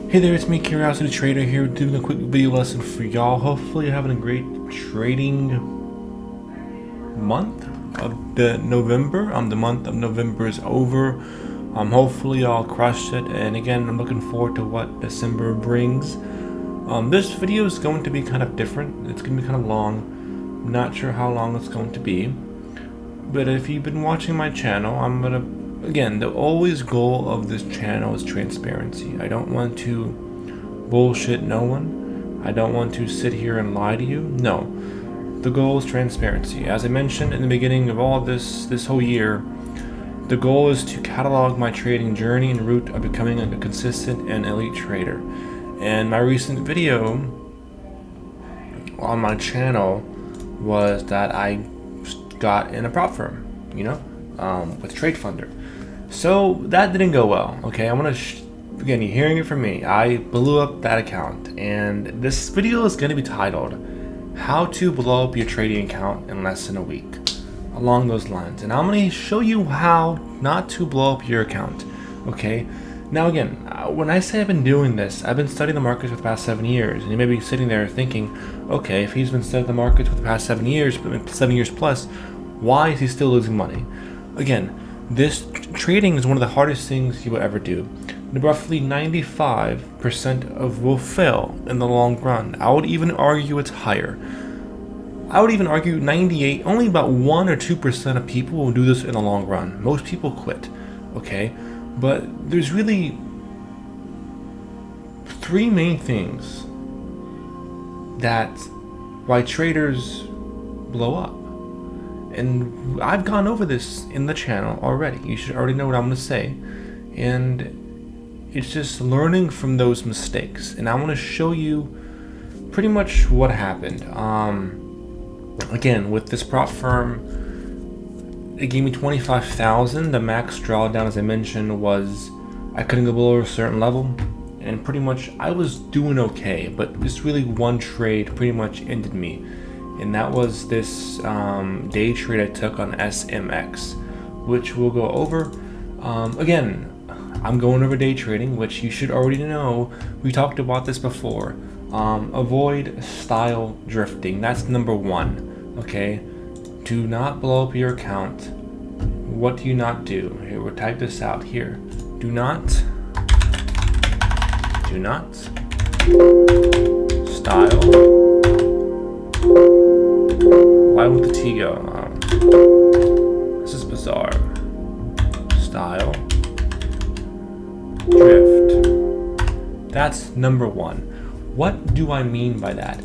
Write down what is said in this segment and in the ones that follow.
Hey there, it's me, Curiosity Trader here, doing a quick video lesson for y'all. Hopefully you're having a great trading month of the November. The month of November is over. Hopefully y'all crushed it, and again, I'm looking forward to what December brings. This video is going to be kind of different. It's going to be kind of long. I'm not sure how long it's going to be. But if you've been watching my channel, again, the always goal of this channel is transparency. I don't want to bullshit no one. I don't want to sit here and lie to you. No, the goal is transparency. As I mentioned in the beginning of all this whole year, the goal is to catalog my trading journey and route of becoming a consistent and elite trader. And my recent video on my channel was that I got in a prop firm, with Trade Funder. So that didn't go well. Okay, I'm gonna again, you're hearing it from me. I blew up that account, and this video is going to be titled "How to Blow Up Your Trading Account in Less Than a Week," along those lines. And I'm going to show you how not to blow up your account. Okay. Now again, when I say I've been doing this, I've been studying the markets for the past 7 years, and you may be sitting there thinking, okay, if he's been studying the markets for the past 7 years, 7 years plus, why is he still losing money? Again, this trading is one of the hardest things you will ever do. Roughly 95% of will fail in the long run. I would even argue it's higher. I would even argue 98, only about 1 or 2% of people will do this in the long run. Most people quit, okay? But there's really 3 main things that why traders blow up. And I've gone over this in the channel already. You should already know what I'm going to say. And it's just learning from those mistakes. And I want to show you pretty much what happened. Again, with this prop firm, it gave me 25,000. The max drawdown, as I mentioned, was I couldn't go below a certain level. And pretty much I was doing okay. But just really one trade pretty much ended me. And that was this day trade I took on SMX, which we'll go over. Again, I'm going over day trading, which you should already know. We talked about this before. Avoid style drifting. That's number 1. Okay, do not blow up your account. What do you not do? Here, we'll type this out here. Do not style. Why won't the T go? This is bizarre. Style. Drift. That's number 1. What do I mean by that?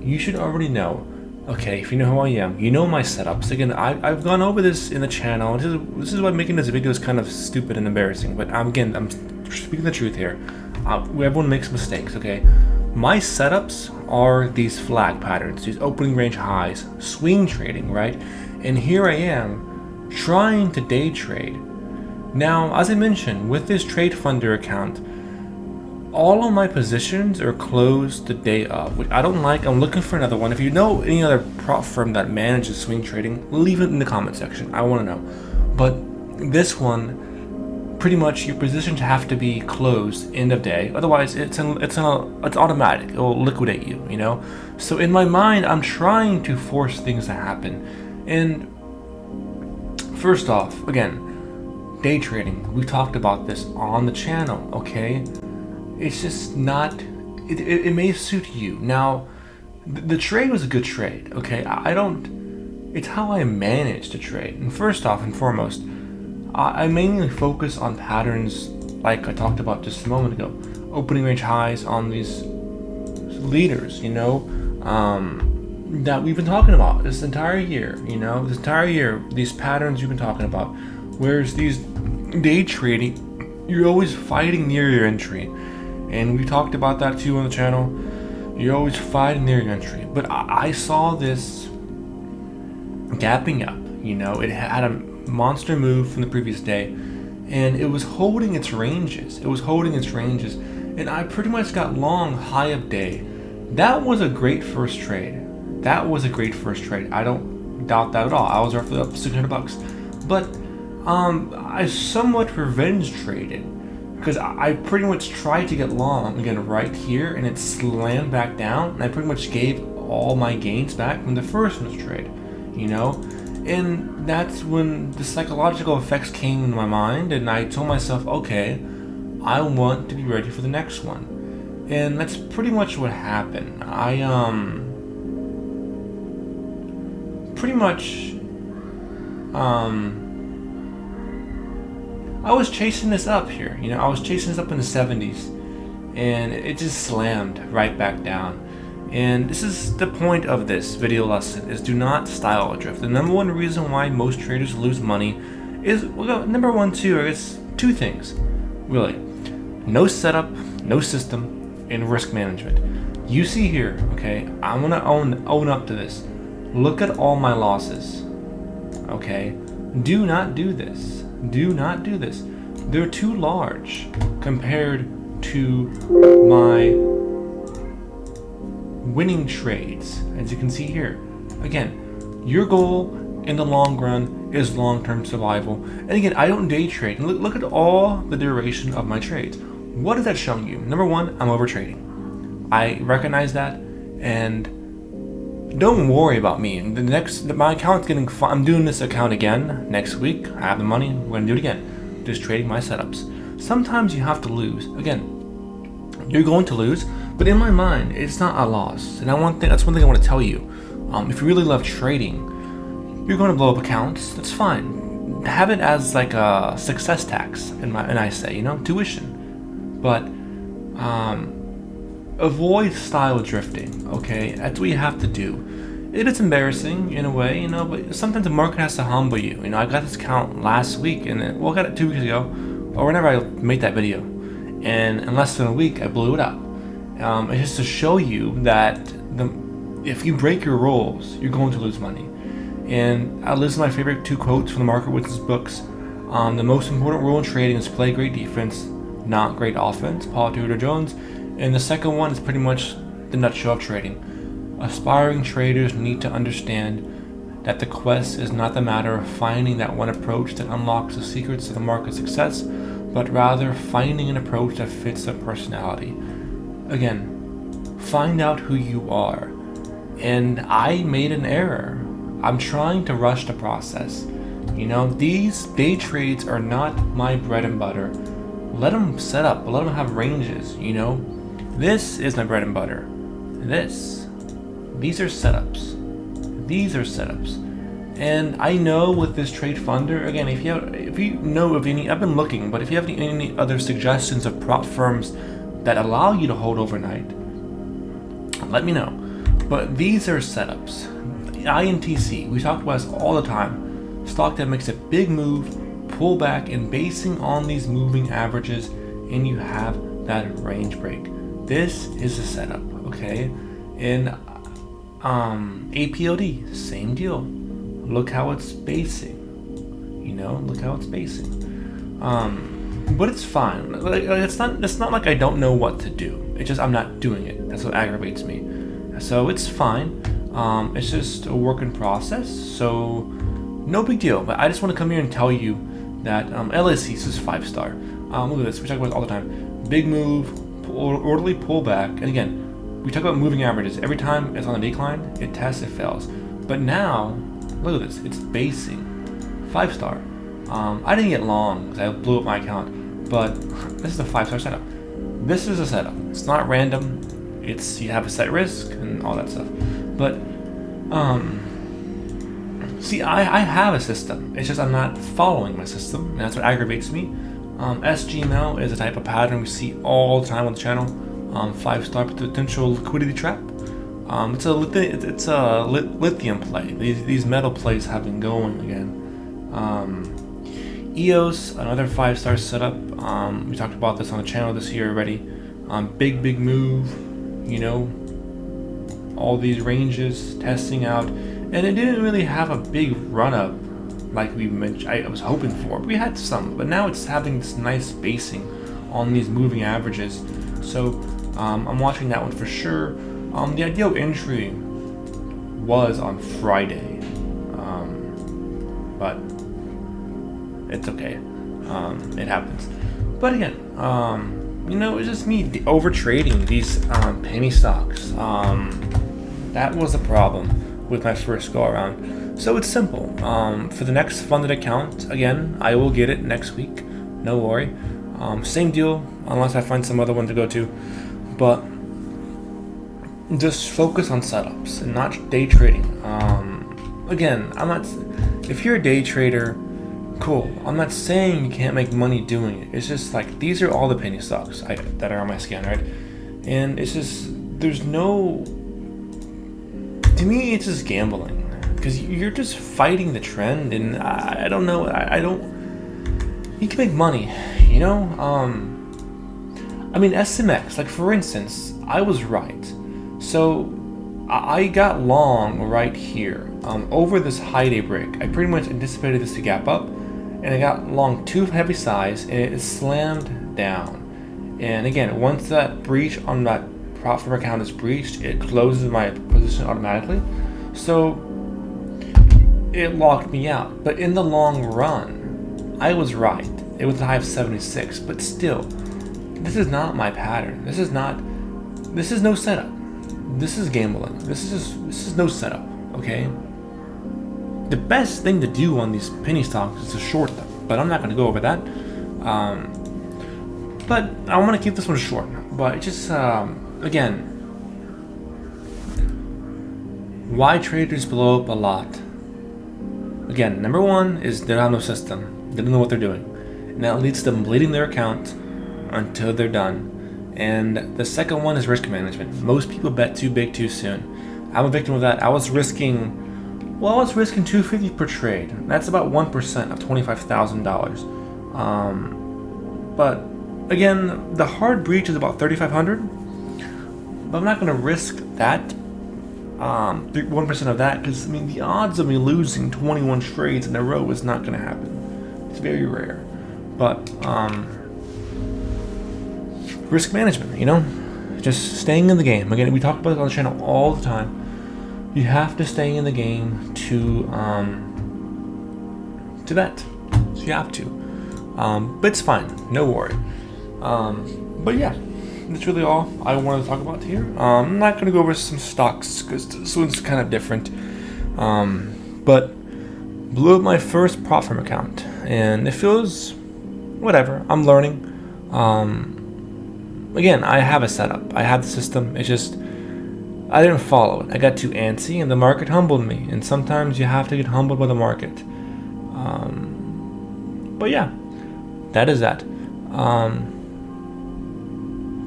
You should already know. Okay, if you know who I am, you know my setups. Again, I've gone over this in the channel. This is why making this video is kind of stupid and embarrassing. But I'm speaking the truth here. Everyone makes mistakes, okay? My setups are these flag patterns, these opening range highs, swing trading, right? And here I am trying to day trade. Now, as I mentioned, with this Trade Funder account, all of my positions are closed the day of, which I don't like. I'm looking for another one. If you know any other prop firm that manages swing trading, leave it in the comment section. I want to know. But this one, pretty much your positions have to be closed end of day. Otherwise, it's automatic. It will liquidate you. So in my mind, I'm trying to force things to happen. And first off, again, day trading. We talked about this on the channel. Okay. It's just not, it may suit you. Now, the trade was a good trade, okay? It's how I manage to trade. And first off and foremost, I mainly focus on patterns like I talked about just a moment ago. Opening range highs on these leaders, that we've been talking about this entire year, these patterns we've been talking about. Whereas these day trading, you're always fighting near your entry. And we talked about that too on the channel. You're always fighting near your entry. But I saw this gapping up. It had a monster move from the previous day. And it was holding its ranges. And I pretty much got long high of day. That was a great first trade. I don't doubt that at all. I was roughly up $600. But I somewhat revenge traded because I pretty much tried to get long again right here, and it slammed back down, and I pretty much gave all my gains back from the first trade, you know. And that's when the psychological effects came into my mind, and I told myself, okay, I want to be ready for the next one. And that's pretty much what happened. I pretty much I was chasing this up here, you know. I was chasing this up in the 70s, and it just slammed right back down. And this is the point of this video lesson, is do not style drift. The number one reason why most traders lose money is, well, number one, two, I guess two things, really. No setup, no system, and risk management. You see here, okay, I want to own up to this. Look at all my losses, okay? Do not do this. Do not do this. They're too large compared to my winning trades, as you can see here. Again, your goal in the long run is long-term survival. And again, I don't day trade. Look at all the duration of my trades. What is that showing you? Number one, I'm over trading. I recognize that, and don't worry about me. My account's getting fine. I'm doing this account again next week. I have the money. We're gonna do it again. Just trading my setups. Sometimes you have to lose. Again, you're going to lose, but in my mind, it's not a loss. And that's one thing I want to tell you. If you really love trading, you're going to blow up accounts. That's fine. Have it as like a success tax, and I say, you know, tuition. But avoid style drifting. Okay, that's what you have to do. It is embarrassing in a way, you know, but sometimes the market has to humble you. You know, I got this account last week, and I got it 2 weeks ago, or whenever I made that video, and in less than a week, I blew it up. It's just to show you that if you break your rules, you're going to lose money. And I list my favorite 2 quotes from the Market Wizards books. The most important rule in trading is play great defense, not great offense, Paul Tudor Jones. And the second one is pretty much the nutshell of trading. Aspiring traders need to understand that the quest is not the matter of finding that one approach that unlocks the secrets of the market's success, but rather finding an approach that fits their personality. Again, find out who you are. And I made an error. I'm trying to rush the process. You know, these day trades are not my bread and butter. Let them set up, let them have ranges, you know. This is my bread and butter. These are setups. These are setups. And I know with this trade funder, again, if you know of any, I've been looking, but if you have any other suggestions of prop firms that allow you to hold overnight, let me know. But these are setups. INTC, we talk about this all the time. Stock that makes a big move, pull back, and basing on these moving averages, and you have that range break. This is a setup, okay? And APOD, same deal. Look how it's basing. You know, look how it's basing. But it's fine. Like, it's not like I don't know what to do. It's just I'm not doing it. That's what aggravates me. So it's fine. It's just a work in process. So no big deal. But I just want to come here and tell you that LSC is 5-star. Look at this. We talk about it all the time. Big move, orderly pullback, and again, we talk about moving averages. Every time it's on a decline, it tests, it fails. But now, look at this. It's basing, 5-star. I didn't get long because I blew up my account, but this is a 5-star setup. This is a setup. It's not random. It's, you have a set risk and all that stuff. But see, I have a system. It's just I'm not following my system, and that's what aggravates me. SGML is a type of pattern we see all the time on the channel. 5-star potential liquidity trap. It's a lithium play. These metal plays have been going again. EOS, another 5-star setup. We talked about this on the channel this year already. Big move. You know, all these ranges testing out, and it didn't really have a big run up like we mentioned. I was hoping for. We had some, but now it's having this nice basing on these moving averages. So I'm watching that one for sure. The ideal entry was on Friday, but it's okay. It happens. But again, You know, it's just me over trading these penny stocks. That was a problem with my first go around. So it's simple. For the next funded account, again, I will get it next week. No worry. Same deal, unless I find some other one to go to. But just focus on setups and not day trading. Again, I'm not. If you're a day trader, cool. I'm not saying you can't make money doing it. It's just like these are all the penny stocks that are on my scan, right? And it's just there's no. To me, it's just gambling because you're just fighting the trend, and I don't know. I don't. You can make money, you know. I mean, SMX. Like for instance, I was right. So I got long right here over this high day break. I pretty much anticipated this to gap up, and I got long too heavy size, and it slammed down. And again, once that breach on that prop firm account is breached, it closes my position automatically. So it locked me out. But in the long run, I was right. It was a high of 76, but still, this is not my pattern. This is no setup. This is gambling. This is no setup, okay? The best thing to do on these penny stocks is to short them, but I'm not going to go over that. But I want to keep this one short. But just again, why traders blow up a lot? Again, number one is they don't have no system. They don't know what they're doing, and that leads to them bleeding their account until they're done. And the second one is risk management. Most people bet too big too soon. I'm a victim of that. I was risking $250 per trade. That's about 1% of $25,000. But again, the hard breach is about $3,500. But I'm not going to risk that 1% of that, because I mean the odds of me losing 21 trades in a row is not going to happen. It's very rare. But risk management, you know, just staying in the game. Again, we talk about it on the channel all the time. You have to stay in the game to bet. So you have to. But it's fine, no worry. But yeah, that's really all I wanted to talk about here. I'm not going to go over some stocks because this one's kind of different. But blew up my first prop firm account, and it feels whatever. I'm learning. Again, I have a setup. I have the system. It's just I didn't follow it. I got too antsy, and the market humbled me. And sometimes you have to get humbled by the market. But yeah, that is that.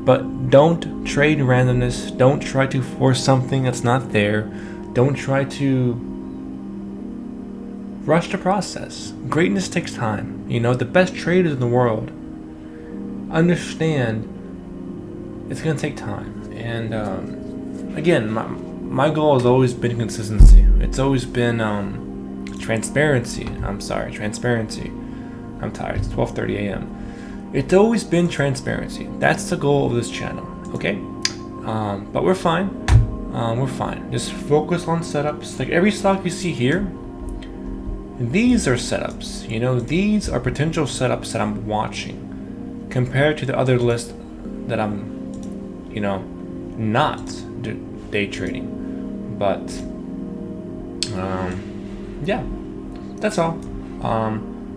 But don't trade randomness. Don't try to force something that's not there. Don't try to rush the process. Greatness takes time. You know, the best traders in the world understand it's going to take time. And again, my goal has always been consistency. It's always been transparency. Transparency. I'm tired. It's 12:30 a.m. It's always been transparency. That's the goal of this channel. Okay? But we're fine. We're fine. Just focus on setups. Like every stock you see here, these are setups. You know, these are potential setups that I'm watching compared to the other list that I'm, you know, not day trading. But yeah, that's all.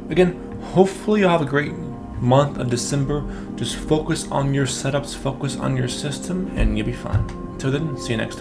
Again, hopefully you'll have a great month of December. Just focus on your setups, focus on your system, and you'll be fine. Until then, see you next time.